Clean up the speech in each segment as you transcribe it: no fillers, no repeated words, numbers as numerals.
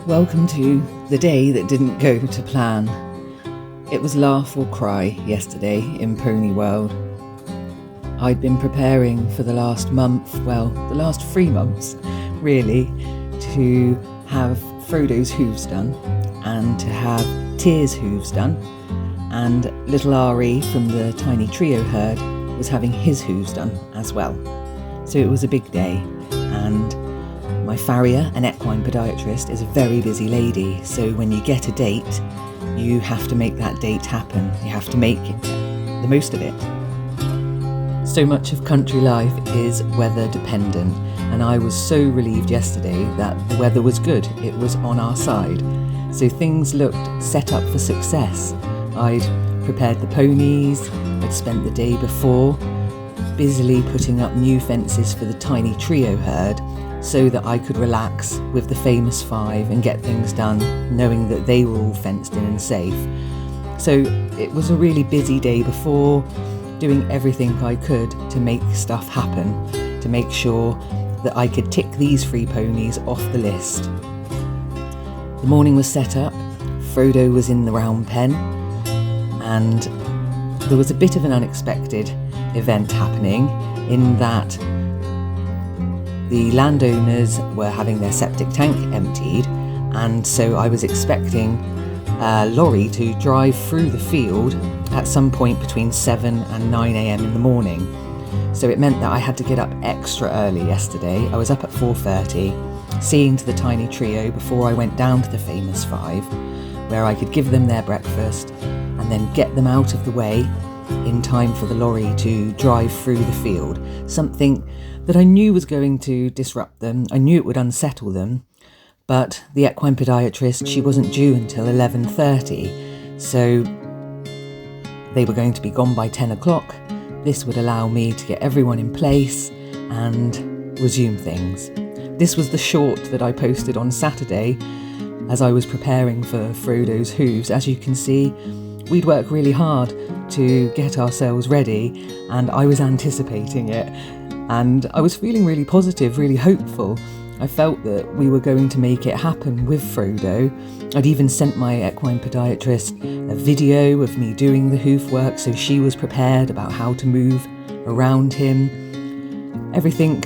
Welcome to the day that didn't go to plan. It was laugh or cry yesterday in Pony World. I'd been preparing for the last 3 months really, to have Frodo's hooves done and to have Tyr's hooves done, and little Ari from the tiny trio herd was having his hooves done as well. So it was a big day, and my Farrier, an equine podiatrist, is a very busy lady, so when you get a date, you have to make that date happen. You have to make the most of it. So much of country life is weather dependent, and I was so relieved yesterday that the weather was good. It was on our side, so things looked set up for success. I'd prepared the ponies, I'd spent the day before busily putting up new fences for the tiny trio herd, so that I could relax with the famous 5 and get things done, knowing that they were all fenced in and safe. So it was a really busy day before, doing everything I could to make stuff happen, to make sure that I could tick these 3 ponies off the list. The morning was set up, Frodo was in the round pen, and there was a bit of an unexpected event happening in that the landowners were having their septic tank emptied, and so I was expecting Lorry to drive through the field at some point between 7 and 9 a.m. in the morning. So it meant that I had to get up extra early yesterday. I was up at 4:30, seeing to the tiny trio before I went down to the famous 5, where I could give them their breakfast and then get them out of the way in time for the lorry to drive through the field, something that I knew was going to disrupt them. I knew it would unsettle them, but the equine podiatrist, she wasn't due until 11:30, so they were going to be gone by 10 o'clock. This would allow me to get everyone in place and resume things. This was the short that I posted on Saturday as I was preparing for Frodo's hooves. As you can see, we'd worked really hard to get ourselves ready, and I was anticipating it, and I was feeling really positive, really hopeful. I felt that we were going to make it happen with Frodo. I'd even sent my equine podiatrist a video of me doing the hoof work, so she was prepared about how to move around him. Everything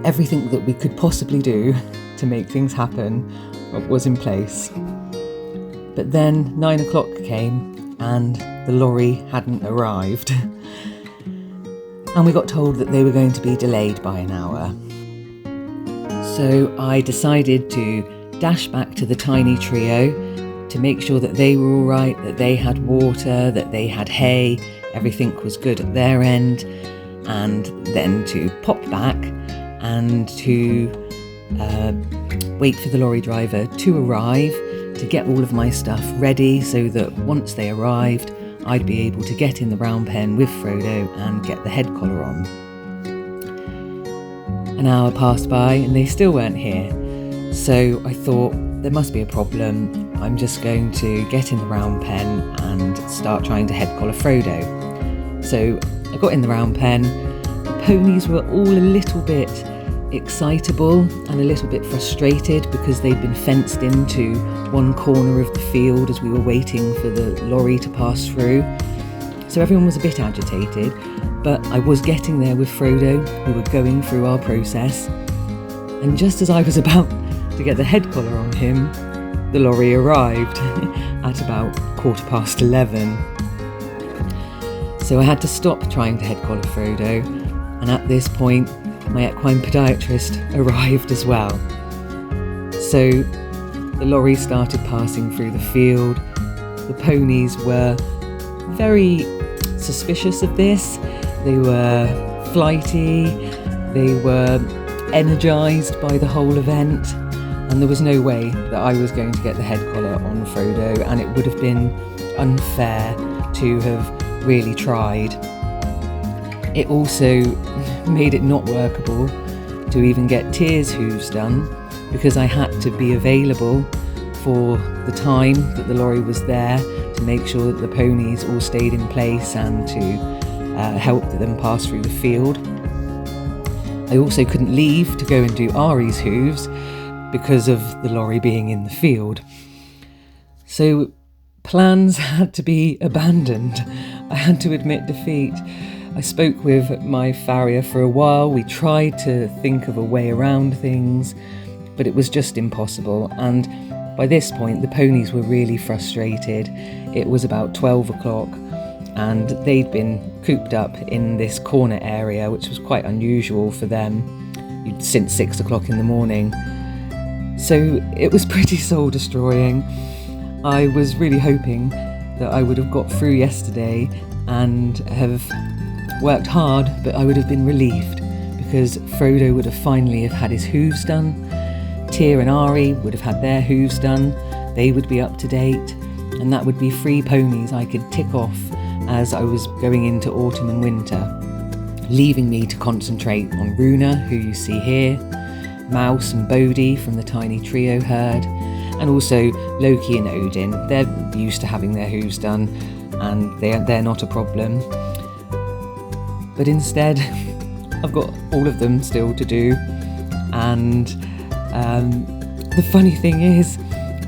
that we could possibly do to make things happen was in place. But then 9 o'clock came and the lorry hadn't arrived. And we got told that they were going to be delayed by an hour. So I decided to dash back to the tiny trio to make sure that they were all right, that they had water, that they had hay, everything was good at their end, and then to pop back and to wait for the lorry driver to arrive, to get all of my stuff ready so that once they arrived, I'd be able to get in the round pen with Frodo and get the head collar on. An hour passed by and they still weren't here, so I thought there must be a problem. I'm just going to get in the round pen and start trying to head collar Frodo. So I got in the round pen. The ponies were all a little bit excitable and a little bit frustrated because they'd been fenced into one corner of the field as we were waiting for the lorry to pass through. So everyone was a bit agitated, but I was getting there with Frodo. We were going through our process, and just as I was about to get the head collar on him, the lorry arrived at about 11:15. So I had to stop trying to head collar Frodo, and at this point my equine podiatrist arrived as well. So the lorry started passing through the field. The ponies were very suspicious of this. They were flighty, they were energised by the whole event, and there was no way that I was going to get the head collar on Frodo, and it would have been unfair to have really tried. It also made it not workable to even get Tyr's hooves done, because I had to be available for the time that the lorry was there to make sure that the ponies all stayed in place and to help them pass through the field. I also couldn't leave to go and do Ari's hooves because of the lorry being in the field. So plans had to be abandoned. I had to admit defeat. I spoke with my farrier for a while. We tried to think of a way around things, but it was just impossible. And by this point, the ponies were really frustrated. It was about 12 o'clock and they'd been cooped up in this corner area, which was quite unusual for them since 6 o'clock in the morning. So it was pretty soul destroying. I was really hoping that I would have got through yesterday and have worked hard, but I would have been relieved because Frodo would have finally have had his hooves done. Tyr and Ari would have had their hooves done. They would be up to date, and that would be 3 ponies I could tick off as I was going into autumn and winter, leaving me to concentrate on Runa, who you see here, Mouse and Bodhi from the tiny trio herd, and also Loki and Odin. They're used to having their hooves done, and they're not a problem. But instead, I've got all of them still to do, and the funny thing is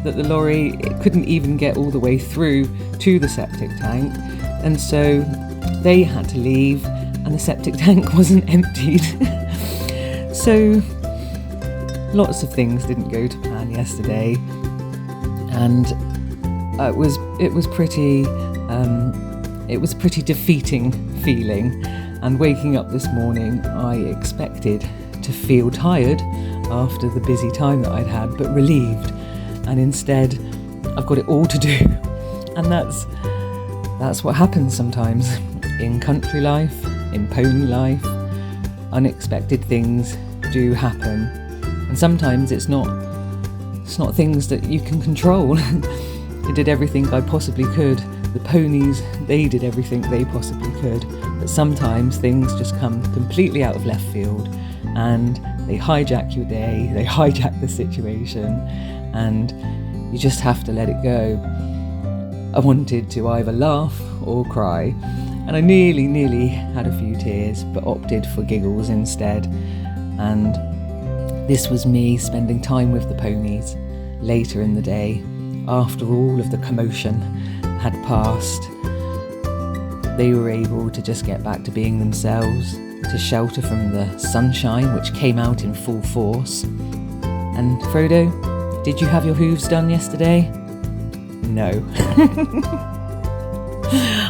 that the lorry couldn't even get all the way through to the septic tank, and so they had to leave, and the septic tank wasn't emptied. So lots of things didn't go to plan yesterday, and it was a pretty defeating feeling. And waking up this morning, I expected to feel tired after the busy time that I'd had, but relieved. And instead, I've got it all to do. And that's what happens sometimes in country life, in pony life. Unexpected things do happen. And sometimes it's not things that you can control. I did everything I possibly could. The ponies, they did everything they possibly could. But sometimes things just come completely out of left field and they hijack your day, they hijack the situation, and you just have to let it go. I wanted to either laugh or cry, and I nearly had a few tears, but opted for giggles instead. And this was me spending time with the ponies later in the day, after all of the commotion had passed. They were able to just get back to being themselves, to shelter from the sunshine which came out in full force. And Frodo, did you have your hooves done yesterday? No.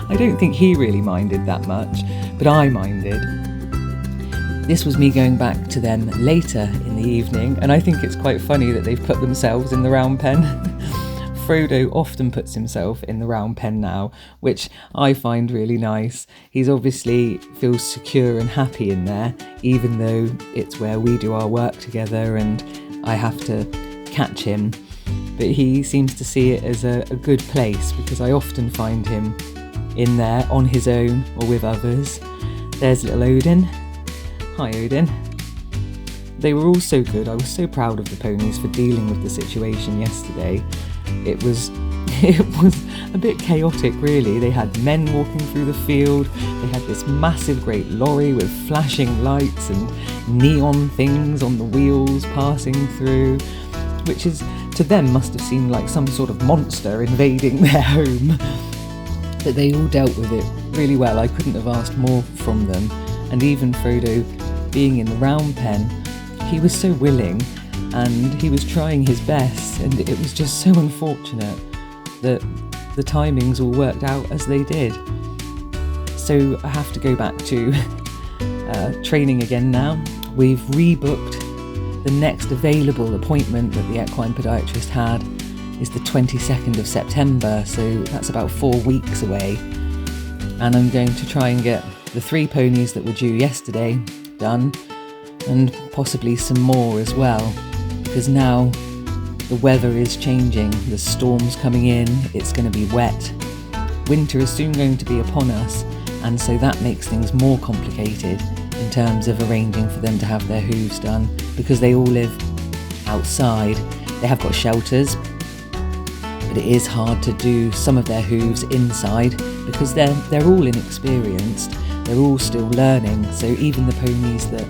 I don't think he really minded that much, but I minded. This was me going back to them later in the evening, and I think it's quite funny that they've put themselves in the round pen. Frodo often puts himself in the round pen now, which I find really nice. He's obviously feels secure and happy in there, even though it's where we do our work together and I have to catch him. But he seems to see it as a good place, because I often find him in there on his own or with others. There's little Odin. Hi Odin. They were all so good. I was so proud of the ponies for dealing with the situation yesterday. It was a bit chaotic, really. They had men walking through the field. They had this massive great lorry with flashing lights and neon things on the wheels passing through, which is, to them, must have seemed like some sort of monster invading their home. But they all dealt with it really well. I couldn't have asked more from them. And even Frodo, being in the round pen, he was so willing and he was trying his best, and it was just so unfortunate that the timings all worked out as they did. So I have to go back to training again now. We've rebooked the next available appointment that the equine podiatrist had is the 22nd of September, so that's about 4 weeks away. And I'm going to try and get the 3 ponies that were due yesterday done, and possibly some more as well, because now the weather is changing, the storm's coming in, it's going to be wet. Winter is soon going to be upon us, and so that makes things more complicated in terms of arranging for them to have their hooves done, because they all live outside. They have got shelters, but it is hard to do some of their hooves inside because they're all inexperienced. They're all still learning, so even the ponies that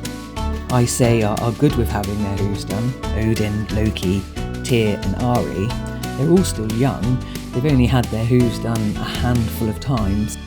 I say are good with having their hooves done, Odin, Loki, Tyr and Ari, they're all still young. They've only had their hooves done a handful of times.